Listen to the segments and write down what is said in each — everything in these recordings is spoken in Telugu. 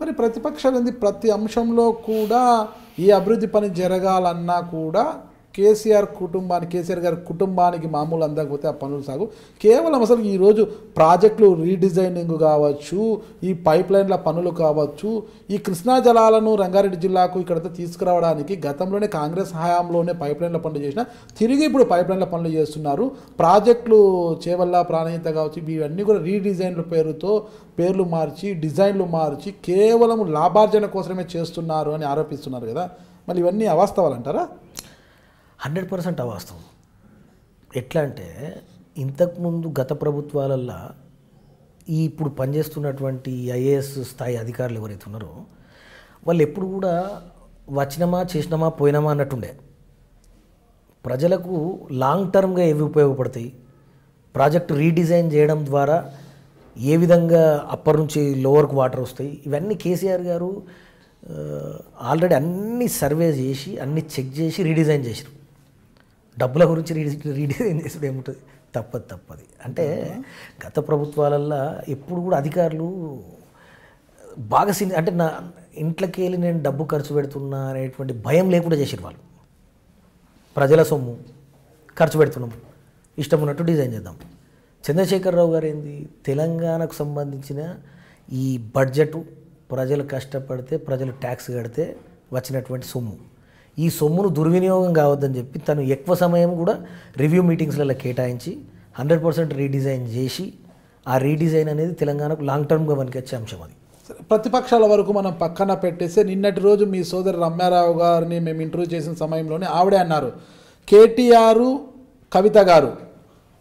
మరి ప్రతిపక్షాలు ప్రతి అంశంలో కూడా ఈ అభివృద్ధి పని జరగాలన్నా కూడా కేసీఆర్ గారి కుటుంబానికి మామూలు అందకపోతే ఆ పనులు సాగు. కేవలం అసలు ఈరోజు ప్రాజెక్టులు రీడిజైనింగ్ కావచ్చు, ఈ పైప్ లైన్ల పనులు కావచ్చు, ఈ కృష్ణా జలాలను రంగారెడ్డి జిల్లాకు ఇక్కడ తీసుకురావడానికి గతంలోనే కాంగ్రెస్ హయాంలోనే పైప్ లైన్ల పనులు చేసిన, తిరిగి ఇప్పుడు పైప్ లైన్ల పనులు చేస్తున్నారు. ప్రాజెక్టులు చేవల్ల ప్రాణహిత కావచ్చు, ఇవన్నీ కూడా రీడిజైన్ల పేర్లు మార్చి డిజైన్లు మార్చి కేవలం లాభార్జన కోసమే చేస్తున్నారు అని ఆరోపిస్తున్నారు కదా. మళ్ళీ ఇవన్నీ అవాస్తవాలంటారా? 100% అవాస్తవం. ఎట్లా అంటే ఇంతకుముందు గత ప్రభుత్వాలల్లో ఈ ఇప్పుడు పనిచేస్తున్నటువంటి ఐఏఎస్ స్థాయి అధికారులు ఎవరైతే ఉన్నారో వాళ్ళు ఎప్పుడు కూడా వచ్చినామా చేసినామా పోయినామా అన్నట్టుండే. ప్రజలకు లాంగ్ టర్మ్గా ఏవి ఉపయోగపడతాయి, ప్రాజెక్టు రీడిజైన్ చేయడం ద్వారా ఏ విధంగా అప్పర్ నుంచి లోవర్కు వాటర్ వస్తాయి, ఇవన్నీ కేసీఆర్ గారు ఆల్రెడీ అన్ని సర్వే చేసి అన్ని చెక్ చేసి రీడిజైన్ చేసారు. డబ్బుల గురించి రీడిజైన్ చేసుడు ఏముంటుంది? తప్పది. అంటే గత ప్రభుత్వాలల్లో ఎప్పుడు కూడా అధికారులు బాగా అంటే నా ఇంట్లోకి వెళ్ళి నేను డబ్బు ఖర్చు పెడుతున్నా అనేటువంటి భయం లేకుండా చేసారు. వాళ్ళు ప్రజల సొమ్ము ఖర్చు పెడుతున్నాం, ఇష్టం ఉన్నట్టు డిజైన్ చేద్దాం. చంద్రశేఖరరావు గారు తెలంగాణకు సంబంధించిన ఈ బడ్జెట్ ప్రజలు కష్టపడితే ప్రజలు ట్యాక్స్ కడితే వచ్చినటువంటి సొమ్ము, ఈ సొమ్మును దుర్వినియోగం కావద్దని చెప్పి తను ఎక్కువ సమయం కూడా రివ్యూ మీటింగ్స్లలో కేటాయించి 100% రీడిజైన్ చేసి ఆ రీడిజైన్ అనేది తెలంగాణకు లాంగ్ టర్మ్గా పనికొచ్చే అంశం. అది ప్రతిపక్షాల వరకు మనం పక్కన పెట్టేస్తే నిన్నటి రోజు మీ సోదరు రమ్యారావు గారిని మేము ఇంటర్వ్యూ చేసిన సమయంలోనే ఆవిడే అన్నారు, కేటీఆర్ కవిత గారు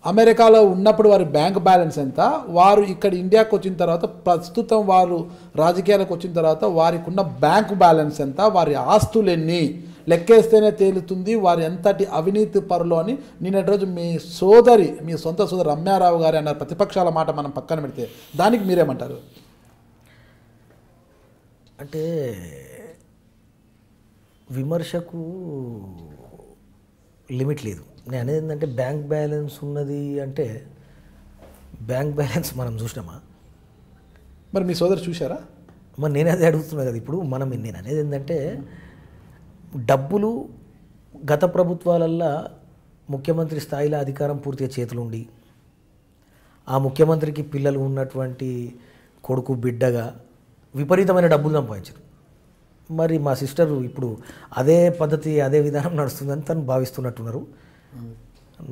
అమెరికాలో ఉన్నప్పుడు వారి బ్యాంక్ బ్యాలెన్స్ ఎంత, వారు ఇక్కడ ఇండియాకు వచ్చిన తర్వాత ప్రస్తుతం వారు రాజకీయాలకు వచ్చిన తర్వాత వారికి ఉన్న బ్యాంకు బ్యాలెన్స్ ఎంత, వారి ఆస్తులు ఎన్ని లెక్కేస్తేనే తేలుతుంది వారు ఎంతటి అవినీతి పరులు అని నిన్నటి రోజు మీ సొంత సోదరి రమ్యారావు గారు అన్నారు. ప్రతిపక్షాల మాట మనం పక్కన పెడితే దానికి మీరేమంటారు? అంటే విమర్శకు లిమిట్ లేదు. నేను అనేది ఏంటంటే బ్యాంక్ బ్యాలెన్స్ ఉన్నది అంటే బ్యాంక్ బ్యాలెన్స్ మనం చూసినామా? మరి మీ సోదరు చూశారా? మరి నేను అదే అడుగుతున్నా కదా. ఇప్పుడు నేను అనేది ఏంటంటే డబ్బులు గత ప్రభుత్వాలల్లో ముఖ్యమంత్రి స్థాయిలో అధికారం పూర్తిగా చేతులుండి ఆ ముఖ్యమంత్రికి పిల్లలు ఉన్నటువంటి కొడుకు బిడ్డగా విపరీతమైన డబ్బులు సంపాదించారు. మరి మా సిస్టర్ ఇప్పుడు అదే పద్ధతి అదే విధానం నడుస్తుందని తను భావిస్తున్నట్టున్నారు.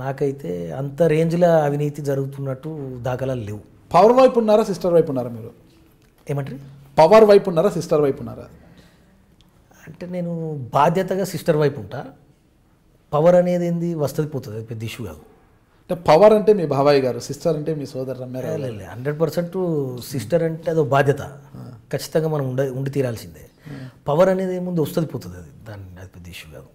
నాకైతే అంత రేంజ్లో అవినీతి జరుగుతున్నట్టు దాఖలాలు లేవు. పవర్ వైపు ఉన్నారా సిస్టర్ వైపు ఉన్నారా? మీరు ఏమంటారు? పవర్ వైపు ఉన్నారా సిస్టర్ వైపు ఉన్నారా? అంటే నేను బాధ్యతగా సిస్టర్ వైపు ఉంటా. పవర్ అనేది వస్తుంది పోతుంది, అది పెద్ద ఇష్యూ కాదు. అంటే పవర్ అంటే మీ బాబాయ్ గారు, సిస్టర్ అంటే మీ సోదరు రమ్యారావు. 100% సిస్టర్ అంటే అదో బాధ్యత, ఖచ్చితంగా మనం ఉండి తీరాల్సిందే. పవర్ అనేది ముందు వస్తుంది పోతుంది, అది పెద్ద ఇష్యూ కాదు.